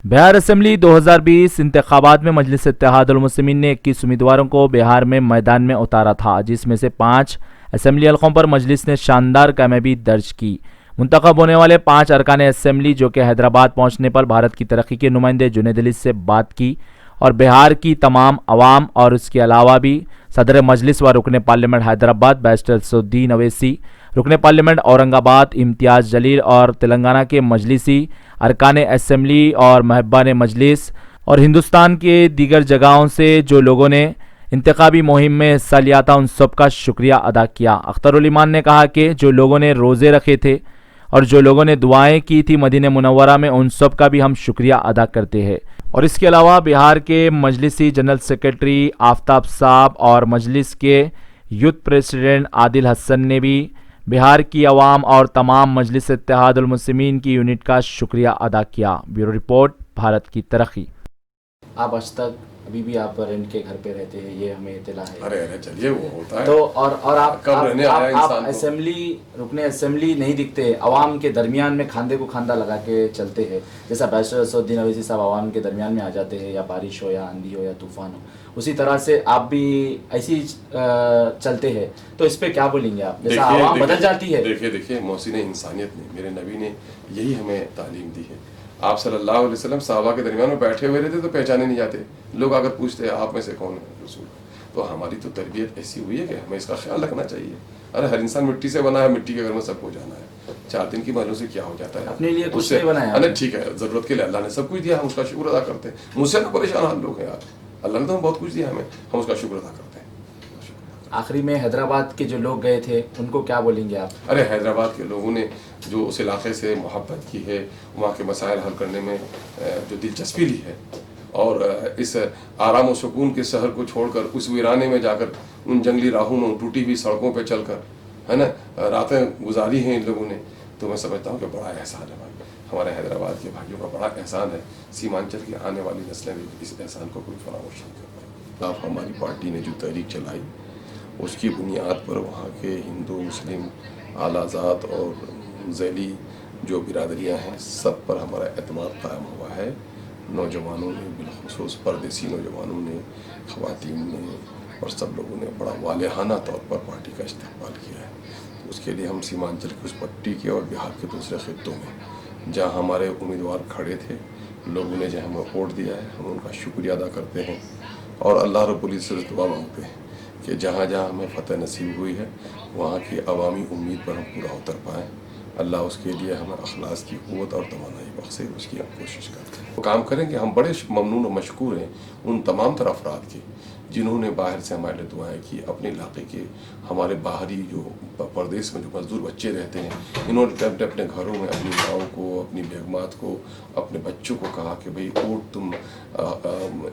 Bihar assembly 2020 इंतखाबात में मजलिस इत्तेहादुल मुस्लिमीन ने 21 उम्मीदवारों को बिहार में मैदान में उतारा था, जिसमें से 5 असेंबली हलकों पर मजलिस ने शानदार कामयाबी दर्ज की। मुंतखब होने वाले 5 अरकान असेंबली जो कि हैदराबाद पहुंचने पर भारत की तरक्की के नुमाइंदे जुनैद अली से बात की और बिहार की तमाम अवाम और उसके अलावा भी सदर मजलिस व रुकन पार्लियामेंट हैदराबाद बैरिस्टर असदुद्दीन अवैसी, रुकन पार्लियामेंट औरंगाबाद इम्तियाज़ जलील और तेलंगाना के मजलिसी अरकान असेंबली और महब्बान मजलिस और हिंदुस्तान के दीगर जगहों से जो लोगों ने इंतखाबी मुहिम में हिस्सा लिया था, उन सब का शुक्रिया अदा किया। अख्तरुल ईमान ने कहा कि जो लोगों ने रोज़े रखे थे और जो लोगों ने दुआएं की थी मदीना मुनव्वरा में, उन सब का भी हम शुक्रिया अदा करते हैं। और इसके अलावा बिहार के मजलिसी जनरल सेक्रेटरी आफ्ताब साहब और मजलिस के यूथ प्रेसिडेंट आदिल हसन ने भी बिहार की आवाम और तमाम मजलिस इत्तेहादुल मुस्लिमीन की यूनिट का शुक्रिया अदा किया। ब्यूरो रिपोर्ट, भारत की तरक्की। आप आज तक अभी भी आप रेंट के घर पे रहते हैं, ये हमें इत्तला है। अरे चलिए, वो होता है। तो और आप असेंबली रुकने असेंबली नहीं दिखते, अवाम के दरमियान में खांधे को खांधा लगा के चलते हैं। जैसा बैरिस्टर असदुद्दीन अवैसी साहब अवाम के दरमियान में आ जाते हैं, या बारिश हो या आंधी हो या तूफान हो, उसी तरह से आप भी ऐसी चलते हैं। तो इस पे क्या बोलेंगे आप? जैसा अवाम बदल जाती है। देखिए मोहसिन इंसानियत ने, मेरे नबी ने यही हमें तालीम दी है। आप सल्लल्लाहु अलैहि वसल्लम सहाबा के दरमियान में बैठे हुए रहते तो पहचाने नहीं जाते। लोग अगर पूछते आप में से कौन है रसूल, तो हमारी तो तरबियत ऐसी हुई है कि हमें इसका ख्याल रखना चाहिए। अरे हर इंसान मिट्टी से बना है, मिट्टी के घर में सबको जाना है। 4 दिन की महलों से क्या हो जाता है? अपने लिए कुछ नहीं बनाया। अरे ठीक है, जरूरत के लिए अल्लाह ने सब कुछ दिया, हम उसका शुक्र अदा करते हैं। मुझसे ना परेशान हाल लोग हैं यार, अल्लाह ने तो बहुत कुछ दिया हमें, हम उसका शुक्र अदा करते हैं। आखिरी में हैदराबाद के जो लोग गए थे उनको क्या बोलेंगे आप? अरे हैदराबाद के लोगों ने जो उस इलाके से मोहब्बत की है, वहाँ के मसाइल हल करने में जो दिलचस्पी ली है, और इस आराम और सुकून के शहर को छोड़कर उस वीराने में जाकर उन जंगली राहों में, टूटी हुई सड़कों पर चलकर, है ना, रातें गुजारी हैं इन लोगों ने, तो मैं समझता हूँ कि बड़ा एहसान है भाई, हमारे हैदराबाद के भाइयों का बड़ा एहसान है। सीमांचल की आने वाली नस्लें भी इस एहसान को कोई फरामोश नहीं कर पाई। हमारी पार्टी ने जो तहरीक चलाई उसकी बुनियाद पर वहाँ के हिंदू, मुस्लिम, आलाजात और ज़ैली जो बिरादरियाँ हैं, सब पर हमारा एतमाद कायम हुआ है। नौजवानों ने, बिलखुसूस परदेसी नौजवानों ने, ख़वातीन ने और सब लोगों ने बड़ा वालेहाना तौर पर पार्टी का इस्तेमाल किया है। उसके लिए हम सीमांचल की उस पट्टी के और बिहार के दूसरे खित्तों में जहाँ हमारे उम्मीदवार खड़े थे, लोगों ने जो हमें वोट दिया है, हम उनका शुक्रिया अदा करते हैं और अल्लाह रब्बुल इज़्ज़त से दुआ मांगते हैं कि जहाँ जहाँ हमें फ़तह नसीब हुई है, वहाँ की अवामी उम्मीद पर हम पूरा उतर पाएँ। अल्लाह उसके लिए हमें अखलास की क़ुव्वत और तवानाई बख्शे, उसकी हम कोशिश करते हैं। वो काम करेंगे। हम बड़े ममनून और मशकूर हैं उन तमाम तरह अफराद के जिन्होंने बाहर से हमारे लिए दुआएँ की। अपने इलाके के हमारे बाहरी जो परदेश में जो मजदूर बच्चे रहते हैं, इन्होंने अपने घरों में अपनी माओं को, अपनी बेगमात को, अपने बच्चों को कहा कि भाई वोट तुम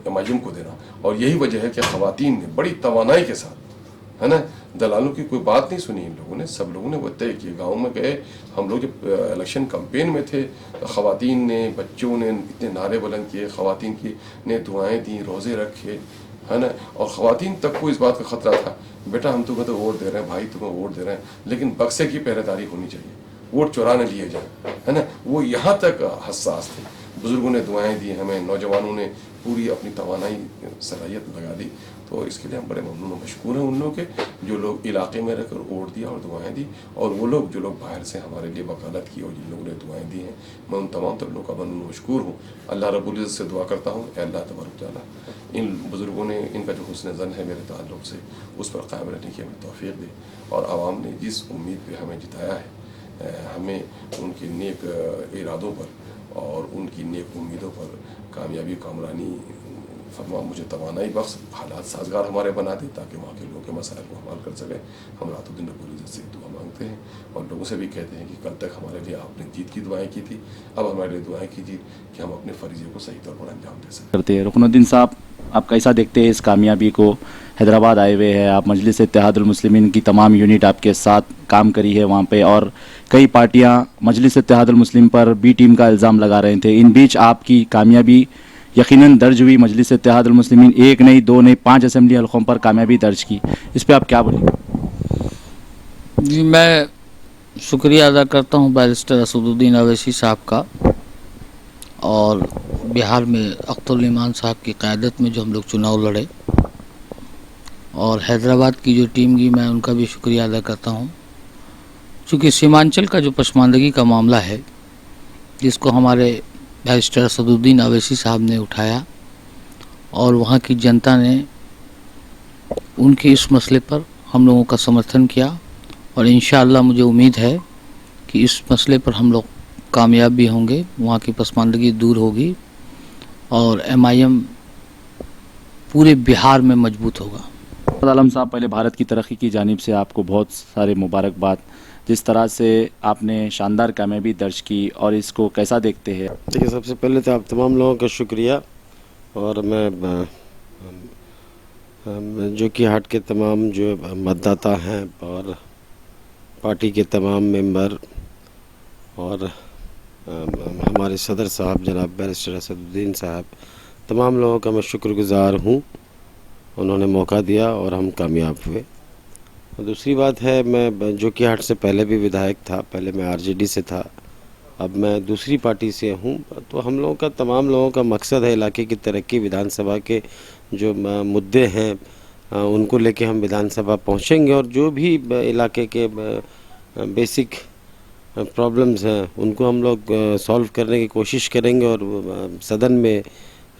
एमआईएम को देना। और यही वजह है कि ख़वातीन ने बड़ी तवानाई के साथ, है ना, दलालों की कोई बात नहीं सुनी इन लोगों ने, सब लोगों ने वो तय किए। गाँव में गए हम लोग, जब इलेक्शन कैंपेन में थे तो ख़वातीन ने, बच्चों ने इतने नारे बुलंद किए, ख़वातीन की ने दुआएं दी, रोज़े रखे, है ना, और ख़वातीन तक को इस बात का ख़तरा था, बेटा हम तुम्हें तो वोट दे रहे हैं, भाई तुम्हें वोट दे रहे हैं, लेकिन बक्से की पहरेदारी होनी चाहिए, वोट चुरा न लिए जाए, है ना। वो यहाँ तक हसास थे। बुज़ुर्गों ने दुआएं दी हमें, नौजवानों ने पूरी अपनी तवानाई सलाहियत लगा दी। तो इसके लिए हम बड़े ममनून और मशकूर हैं उन लोगों के जो लोग इलाके में रहकर वोट दिया और दुआएं दी, और वो लोग जो लोग बाहर से हमारे लिए वकालत की और जिन लोगों ने दुआएं दी हैं, मैं उन तमाम तर लोगों का ममनून मशकूर हूँ। अल्लाह रब्बुल इज़्ज़त से दुआ करता हूँ, अल्लाह तबारक तआला इन बुज़ुर्गों ने, इनका जो हुस्न ज़न है मेरे ताल्लुक़ से, उस पर कायम रहने की हमें तौफ़ीक़ दे, और आवाम ने जिस उम्मीद पर हमें जिताया है, हमें उनके नेक इरादों पर और उनकी नेक उम्मीदों पर कामयाबी, कामरानी फरमा, मुझे तवानाई बख्श, हालात साजगार हमारे बना दे ताकि वहाँ के लोगों के मसाइल को हल कर सकें। हम रातों दिन रब्बुल इज़्ज़त से दुआ मांगते हैं और लोगों से भी कहते हैं कि कल तक हमारे लिए आपने जीत की दुआएं की थी, अब हमारे लिए दुआएं कीजिए कि हम अपने फरीज़े को सही तौर पर अंजाम दे सकें। करते हैं। रुकनुद्दीन साहब, आप कैसा देखते हैं इस कामयाबी को? हैदराबाद आए हुए हैं आप, मजलिस इत्तेहादुल मुस्लिमीन की तमाम यूनिट आपके साथ काम करी है वहाँ पे, और कई पार्टियाँ मजलिस इत्तेहादुल मुस्लिम पर बी टीम का इल्ज़ाम लगा रहे थे। इन बीच आपकी कामयाबी यकीनन दर्ज हुई, मजलिस इत्तेहादुल मुस्लिमीन 1 नहीं 2 नहीं 5 असेंबली हलकों पर कामयाबी दर्ज की, इस पर आप क्या बोलेंगे? जी, मैं शुक्रिया अदा करता हूँ बैरिस्टर असदुद्दीन अवैसी साहब का, और बिहार में अख्तरुल इमान साहब की क़यादत में जो हम लोग चुनाव लड़े, और हैदराबाद की जो टीम की मैं उनका भी शुक्रिया अदा करता हूँ, क्योंकि सीमांचल का जो पसमानदगी का मामला है जिसको हमारे बैरिस्टर असदुद्दीन अवैसी साहब ने उठाया और वहाँ की जनता ने उनके इस मसले पर हम लोगों का समर्थन किया, और इंशाअल्लाह मुझे उम्मीद है कि इस मसले पर हम लोग कामयाब भी होंगे, वहाँ की पसमानदगी दूर होगी और MIM पूरे बिहार में मजबूत होगा। आलम साहब, पहले भारत की तरक्की की जानिब से आपको बहुत सारे मुबारकबाद। जिस तरह से आपने शानदार कामयाबी दर्ज की और इसको कैसा देखते हैं? देखिए, सबसे पहले तो आप तमाम लोगों का शुक्रिया, और मैं जोकीहाट के तमाम जो मतदाता हैं और पार्टी के तमाम मेंबर और हमारे सदर साहब जनाब बैरिस्टर असदुद्दीन साहब, तमाम लोगों का मैं शुक्रगुज़ार हूँ। उन्होंने मौका दिया और हम कामयाब हुए। और दूसरी बात है, मैं जोकीहाट से पहले भी विधायक था, पहले मैं RJD से था, अब मैं दूसरी पार्टी से हूँ। तो हम लोगों का, तमाम लोगों का मकसद है इलाके की तरक्की। विधानसभा के जो मुद्दे हैं उनको लेके हम विधानसभा पहुँचेंगे, और जो भी इलाके के बेसिक प्रॉब्लम्स हैं उनको हम लोग सॉल्व करने की कोशिश करेंगे और सदन में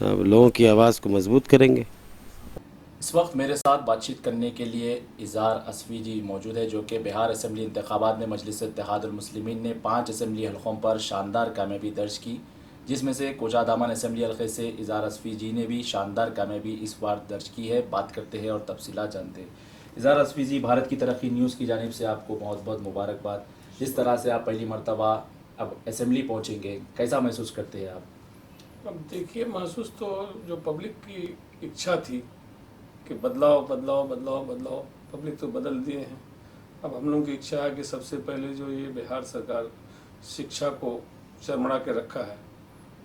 लोगों की आवाज़ को मजबूत करेंगे। इस वक्त मेरे साथ बातचीत करने के लिए इज़हार असफ़ी जी मौजूद है, जो कि बिहार असम्बली इंतखाबात में मजलिस इत्तेहादुल मुस्लिमीन ने 5 असम्बली हलकों पर शानदार कामयाबी दर्ज की, जिसमें से कोचा दामन असम्बली हलके से इज़हार असफ़ी जी ने भी शानदार कामयाबी इस बार दर्ज की है। बात करते हैं और तफसीलात जानते हैं। इज़हार असफ़ी जी, भारत की तरक्की न्यूज़ की जानिब से आपको बहुत बहुत मुबारकबाद। जिस तरह से आप पहली मरतबा अब असम्बली पहुँचेंगे, कैसा महसूस करते हैं आप? अब देखिए, महसूस तो जो पब्लिक की इच्छा थी कि बदलाव बदलाव बदलाव बदलाव, पब्लिक तो बदल दिए हैं। अब हम लोगों की इच्छा है कि सबसे पहले जो ये बिहार सरकार शिक्षा को चरमरा के रखा है,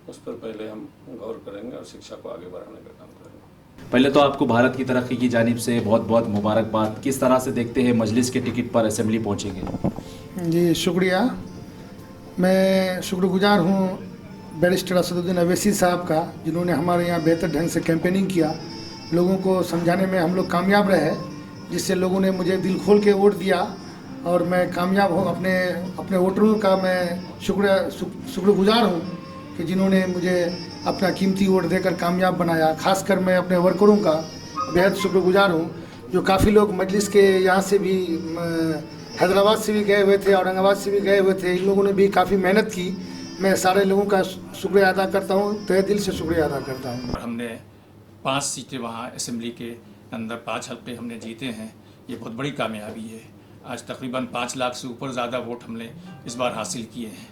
उस पर पहले हम गौर करेंगे और शिक्षा को आगे बढ़ाने का काम करेंगे। पहले तो आपको भारत की तरक्की की जानिब से बहुत बहुत मुबारकबाद। किस तरह से देखते हैं मजलिस के टिकट पर असम्बली पहुँचेंगे? जी शुक्रिया। मैं शुक्रगुजार हूँ बैरिस्टर असदुद्दीन अवैसी साहब का, जिन्होंने हमारे यहाँ बेहतर ढंग से कैंपेनिंग किया। लोगों को समझाने में हम लोग कामयाब रहे, जिससे लोगों ने मुझे दिल खोल के वोट दिया और मैं कामयाब हूँ। अपने वोटरों का मैं शुक्रगुजार हूँ कि जिन्होंने मुझे अपना कीमती वोट देकर कामयाब बनाया। खासकर मैं अपने वर्करों का बेहद शुक्रगुजार हूँ, जो काफ़ी लोग मजलिस के यहाँ से भी, हैदराबाद से भी गए हुए थे, औरंगाबाद से भी गए हुए थे। इन लोगों ने भी काफ़ी मेहनत की। मैं सारे लोगों का शुक्रिया अदा करता हूँ, तहे दिल से शुक्रिया अदा करता हूँ। हमने 5 सीटें वहाँ असम्बली के अंदर 5 हल्के हमने जीते हैं, ये बहुत बड़ी कामयाबी है। आज तकरीबन 5 लाख से ऊपर ज़्यादा वोट हमने इस बार हासिल किए हैं।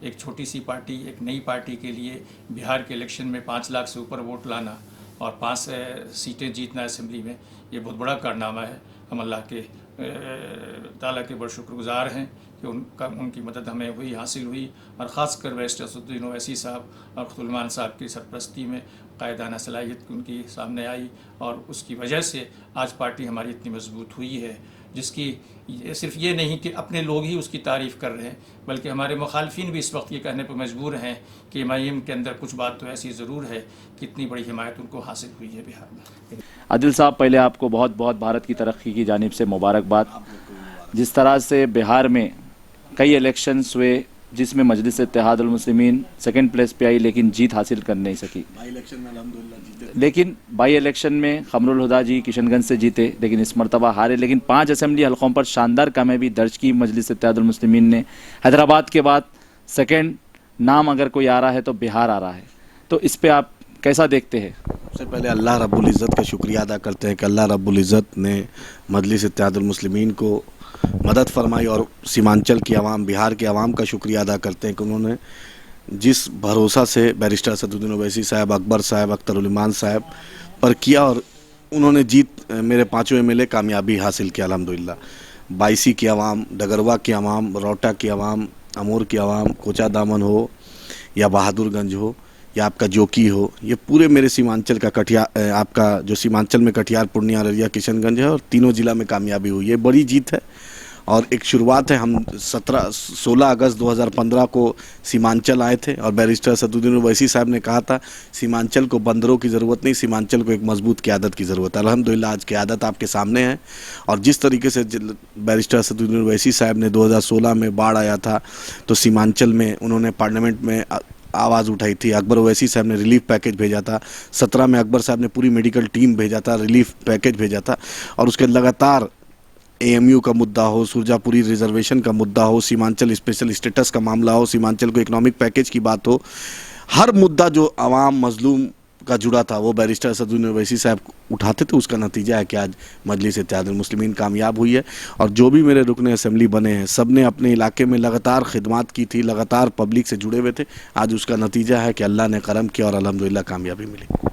एक छोटी सी पार्टी, एक नई पार्टी के लिए बिहार के इलेक्शन में 5 लाख से ऊपर वोट लाना और 5 सीटें जीतना असम्बली में, ये बहुत बड़ा कारनामा है। हम अल्लाह के ताला के बड़े शुक्रगुजार हैं कि उनकी मदद हमें हुई, हासिल हुई, और ख़ासकर बैरिस्टर असदुद्दीन ओवैसी साहब और अख्तरुल इमान साहब की सरपरस्ती में कायदाना सलाहियत उनकी सामने आई, और उसकी वजह से आज पार्टी हमारी इतनी मजबूत हुई है, जिसकी सिर्फ ये नहीं कि अपने लोग ही उसकी तारीफ़ कर रहे हैं, बल्कि हमारे मुखालफिन भी इस वक्त ये कहने पर मजबूर हैं कि MIM के अंदर कुछ बात तो ऐसी ज़रूर है कि इतनी बड़ी हिमायत उनको हासिल हुई है बिहार में। आदिल साहब, पहले आपको बहुत बहुत भारत की तरक्की की जानिब से मुबारकबाद। जिस तरह से बिहार में कई इलेक्शंस हुए जिसमें मजलिस इत्तेहादुल मुस्लिमीन सेकंड प्लेस पे आई, लेकिन जीत हासिल कर नहीं सकी। लेकिन बाई इलेक्शन में खमरुल हुदा जी किशनगंज से जीते, लेकिन इस मरतबा हारे। लेकिन 5 असेंबली हलकों पर शानदार कामयाबी दर्ज की मजलिस इत्तेहादुल मुस्लिमीन ने। हैदराबाद के बाद सेकंड नाम अगर कोई आ रहा है तो बिहार आ रहा है, तो इस पे आप कैसा देखते हैं? सबसे पहले अल्लाह रब्बुल इज़्ज़त का शुक्रिया अदा करते हैं कि अल्लाह रब्बुल इज़्ज़त ने मजलिस इत्तेहादुल मुस्लिमीन को मदद फरमाई, और सीमांचल की आवाम, बिहार के आवाम का शुक्रिया अदा करते हैं कि उन्होंने जिस भरोसा से बैरिस्टर असदुद्दीन ओवैसी साहब, अकबर साहब, अख्तरुल इमान साहब पर किया, और उन्होंने जीत मेरे 5 MLA कामयाबी हासिल किया अल्हम्दुलिल्लाह। 22 की आवाम, डगरवा की आवाम, रौटा की आवाम, अमूर की आवाम, कोचा दामन हो या बहादुरगंज हो या आपका जोकी हो, ये पूरे मेरे सीमांचल का आपका जो सीमांचल में कटिहार, पूर्णिया, अररिया, किशनगंज है, और तीनों ज़िला में कामयाबी हुई। ये बड़ी जीत है और एक शुरुआत है। हम 16 अगस्त 2015 को सीमांचल आए थे और बैरिस्टर असदुद्दीन ओवैसी साहब ने कहा था सीमांचल को बंदरों की ज़रूरत नहीं, सीमांचल को एक मजबूत क़यादत की ज़रूरत है। अल्हम्दुलिल्लाह आज क़यादत आपके सामने है। और जिस तरीके से बैरिस्टर असदुद्दीन ओवैसी साहब ने 2016 में बाढ़ आया था तो सीमांचल में उन्होंने पार्लियामेंट में आवाज़ उठाई थी। अकबर ओवैसी साहब ने रिलीफ पैकेज भेजा था। 17 में अकबर साहब ने पूरी मेडिकल टीम भेजा था, रिलीफ पैकेज भेजा था। और उसके लगातार AMU का मुद्दा हो, सुरजापुरी रिजर्वेशन का मुद्दा हो, सीमांचल स्पेशल स्टेटस का मामला हो, सीमांचल को इकोनॉमिक पैकेज की बात हो, हर मुद्दा जो आवाम मजलूम का जुड़ा था वो बैरिस्टर असदुद्दीन ओवैसी साहब उठाते थे। उसका नतीजा है कि आज मजलिस इत्तेहादुल मुस्लिमीन कामयाब हुई है। और जो भी मेरे रुकने असेंबली बने हैं सब ने अपने इलाके में लगातार खिदमत की थी, लगातार पब्लिक से जुड़े हुए थे। आज उसका नतीजा है कि अल्लाह ने करम किया और अल्हम्दुलिल्लाह कामयाबी मिली।